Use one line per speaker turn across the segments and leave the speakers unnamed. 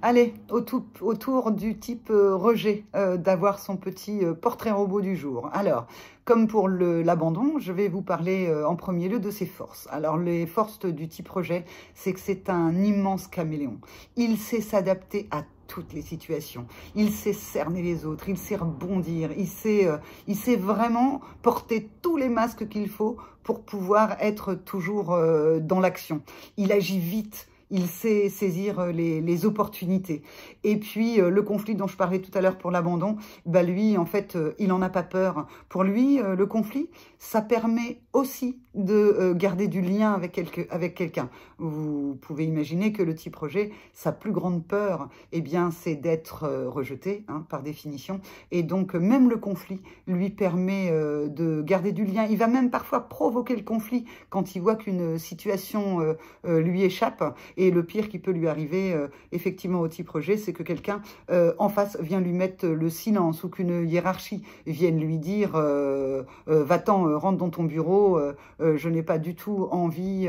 Allez, autour du type rejet, d'avoir son petit portrait robot du jour. Alors, comme pour l'abandon, je vais vous parler en premier lieu de ses forces. Alors, les forces du type rejet, c'est que c'est un immense caméléon. Il sait s'adapter à toutes les situations. Il sait cerner les autres, il sait rebondir, il sait vraiment porter tous les masques qu'il faut pour pouvoir être toujours dans l'action. Il agit vite. Il sait saisir les opportunités. Et puis, le conflit dont je parlais tout à l'heure pour l'abandon, bah lui, en fait, il n'en a pas peur. Pour lui, le conflit, ça permet aussi de garder du lien avec quelqu'un. Vous pouvez imaginer que le type rejet, sa plus grande peur, eh bien, c'est d'être rejeté, hein, par définition. Et donc, même le conflit lui permet de garder du lien. Il va même parfois provoquer le conflit quand il voit qu'une situation lui échappe. Et le pire qui peut lui arriver, effectivement, au type rejet, c'est que quelqu'un en face vient lui mettre le silence ou qu'une hiérarchie vienne lui dire va-t'en, rentre dans ton bureau, je n'ai pas du tout envie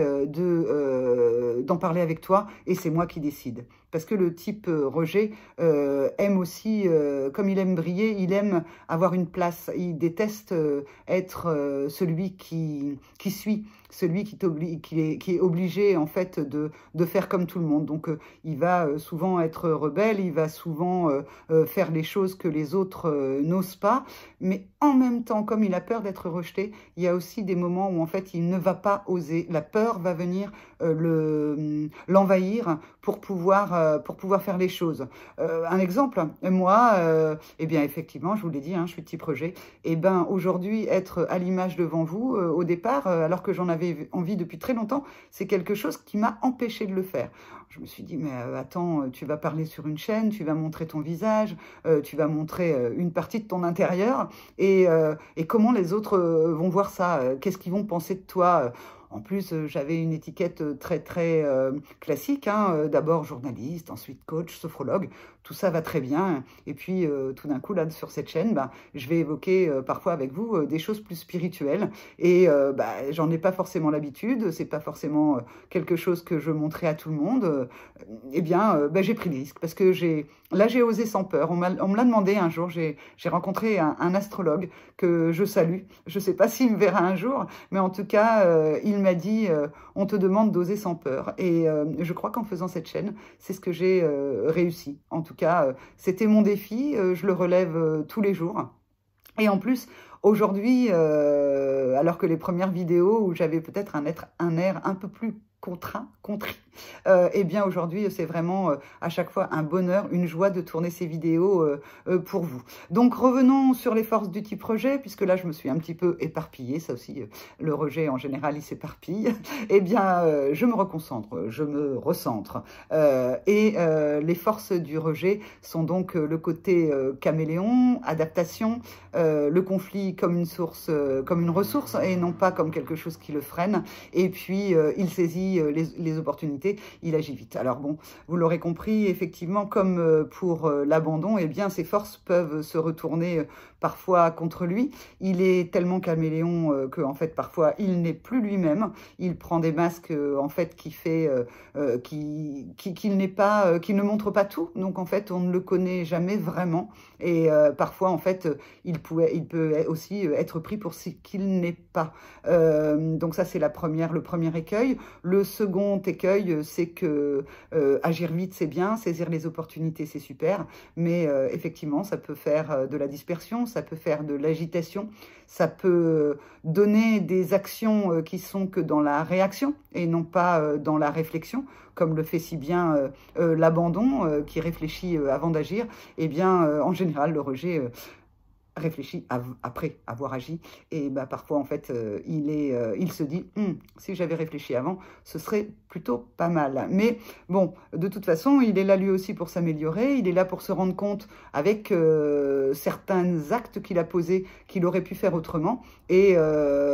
d'en parler avec toi et c'est moi qui décide. Parce que le type rejet aime aussi, comme il aime briller, il aime avoir une place. Il déteste être celui qui suit, celui qui est obligé en fait de faire comme tout le monde. Donc il va souvent être rebelle, il va souvent faire les choses que les autres n'osent pas. Mais en même temps, comme il a peur d'être rejeté, il y a aussi des moments où en fait il ne va pas oser. La peur va venir l'envahir pour pouvoir faire les choses. Un exemple, moi, eh bien effectivement, je vous l'ai dit, hein, je suis de type rejet. Et ben aujourd'hui, être à l'image devant vous, au départ, alors que j'en avais envie depuis très longtemps, c'est quelque chose qui m'a empêché de le faire. Je me suis dit, mais attends, tu vas parler sur une chaîne, tu vas montrer ton visage, tu vas montrer une partie de ton intérieur, et comment les autres vont voir ça? Qu'est-ce qu'ils vont penser de toi? En plus, j'avais une étiquette très classique, hein, d'abord journaliste, ensuite coach, sophrologue, tout ça va très bien. Et puis, tout d'un coup, là, sur cette chaîne, bah, je vais évoquer parfois avec vous des choses plus spirituelles. Et bah, j'en ai pas forcément l'habitude, c'est pas forcément quelque chose que je montrais à tout le monde. Eh bien, bah, j'ai pris des risques parce que j'ai osé sans peur. On me l'a demandé un jour, j'ai rencontré un astrologue que je salue. Je sais pas s'il me verra un jour, mais en tout cas, il m'a dit on te demande d'oser sans peur. Et je crois qu'en faisant cette chaîne, c'est ce que j'ai réussi. En tout cas, c'était mon défi, je le relève tous les jours. Et en plus, aujourd'hui, alors que les premières vidéos où j'avais peut-être un air un peu plus contrit, eh bien aujourd'hui c'est vraiment à chaque fois un bonheur, une joie de tourner ces vidéos pour vous. Donc revenons sur les forces du type rejet, puisque là je me suis un petit peu éparpillée, ça aussi le rejet en général il s'éparpille. Eh bien je me reconcentre, je me recentre, et les forces du rejet sont donc le côté caméléon, adaptation, le conflit comme une source, comme une ressource et non pas comme quelque chose qui le freine, et puis il saisit les opportunités, il agit vite. Alors bon, vous l'aurez compris, effectivement, comme pour l'abandon, eh bien ses forces peuvent se retourner parfois contre lui. Il est tellement caméléon que en fait parfois il n'est plus lui-même. Il prend des masques en fait qui ne montre pas tout. Donc en fait on ne le connaît jamais vraiment. Et parfois en fait il peut aussi être pris pour ce qu'il n'est pas. Donc ça c'est le premier écueil. Le second écueil, c'est que agir vite, c'est bien, saisir les opportunités, c'est super, mais effectivement, ça peut faire de la dispersion, ça peut faire de l'agitation, ça peut donner des actions qui sont que dans la réaction et non pas dans la réflexion, comme le fait si bien l'abandon qui réfléchit avant d'agir. Eh bien, en général, le rejet réfléchit après avoir agi, et bah, parfois en fait il se dit si j'avais réfléchi avant ce serait plutôt pas mal. Mais bon, de toute façon il est là lui aussi pour s'améliorer, il est là pour se rendre compte avec certains actes qu'il a posés qu'il aurait pu faire autrement, et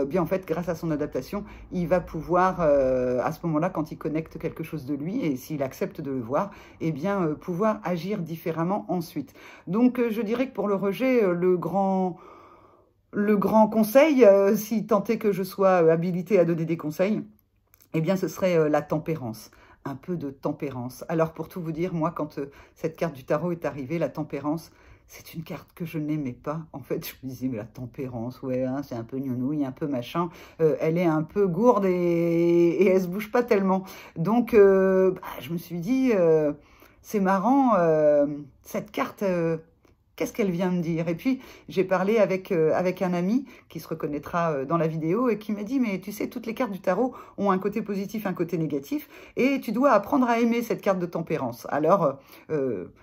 bien en fait grâce à son adaptation il va pouvoir à ce moment-là, quand il connecte quelque chose de lui et s'il accepte de le voir, et bien pouvoir agir différemment ensuite. Donc je dirais que pour le rejet, le grand conseil, si tant est que je sois habilitée à donner des conseils, eh bien ce serait la tempérance. un peu de tempérance. Alors pour tout vous dire, moi quand cette carte du tarot est arrivée, la tempérance, c'est une carte que je n'aimais pas. En fait, je me disais, mais la tempérance, ouais, hein, c'est un peu gnounouille, un peu machin. Elle est un peu gourde et elle se bouge pas tellement. Donc, je me suis dit, c'est marrant, cette carte, qu'est-ce qu'elle vient me dire? Et puis, j'ai parlé avec un ami qui se reconnaîtra dans la vidéo et qui m'a dit, mais tu sais, toutes les cartes du tarot ont un côté positif, un côté négatif, et tu dois apprendre à aimer cette carte de tempérance. Alors,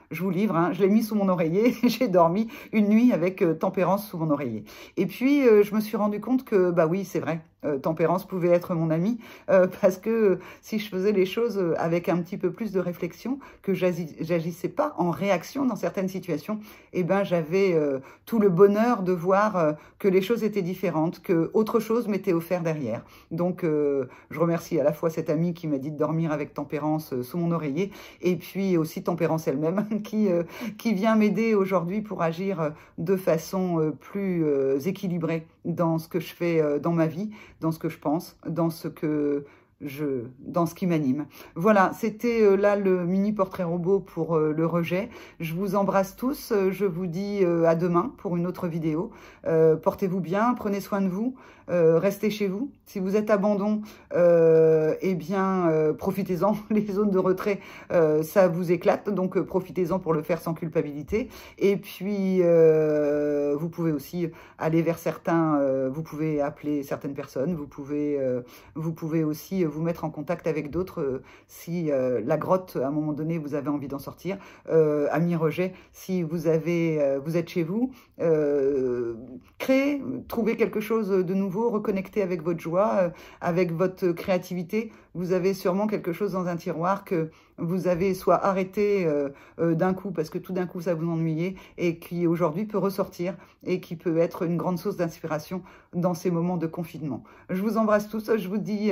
je vous livre, hein, je l'ai mis sous mon oreiller, j'ai dormi une nuit avec tempérance sous mon oreiller. Et puis, je me suis rendu compte que, bah oui, c'est vrai, tempérance pouvait être mon ami, parce que si je faisais les choses avec un petit peu plus de réflexion, que j'agissais pas en réaction dans certaines situations, eh ben j'avais tout le bonheur de voir que les choses étaient différentes, que autre chose m'était offert derrière. Donc je remercie à la fois cette amie qui m'a dit de dormir avec tempérance sous mon oreiller, et puis aussi tempérance elle-même qui vient m'aider aujourd'hui pour agir de façon plus équilibrée dans ce que je fais dans ma vie, dans ce que je pense, dans ce qui m'anime. Voilà, c'était là le mini portrait robot pour le rejet. Je vous embrasse tous, je vous dis à demain pour une autre vidéo. Portez-vous bien, prenez soin de vous, restez chez vous. Si vous êtes abandon, eh bien profitez-en. Les zones de retrait, ça vous éclate, donc profitez-en pour le faire sans culpabilité. Et puis vous pouvez aussi aller vers certains, vous pouvez appeler certaines personnes, vous pouvez aussi vous mettre en contact avec d'autres si la grotte, à un moment donné, vous avez envie d'en sortir. Ami rejet, si vous êtes chez vous, créez, trouvez quelque chose de nouveau, reconnectez avec votre joie, avec votre créativité. Vous avez sûrement quelque chose dans un tiroir que vous avez soit arrêté d'un coup parce que tout d'un coup ça vous ennuyait et qui aujourd'hui peut ressortir et qui peut être une grande source d'inspiration dans ces moments de confinement. Je vous embrasse tous, je vous dis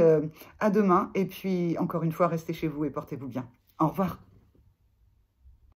à demain et puis encore une fois restez chez vous et portez-vous bien. Au revoir.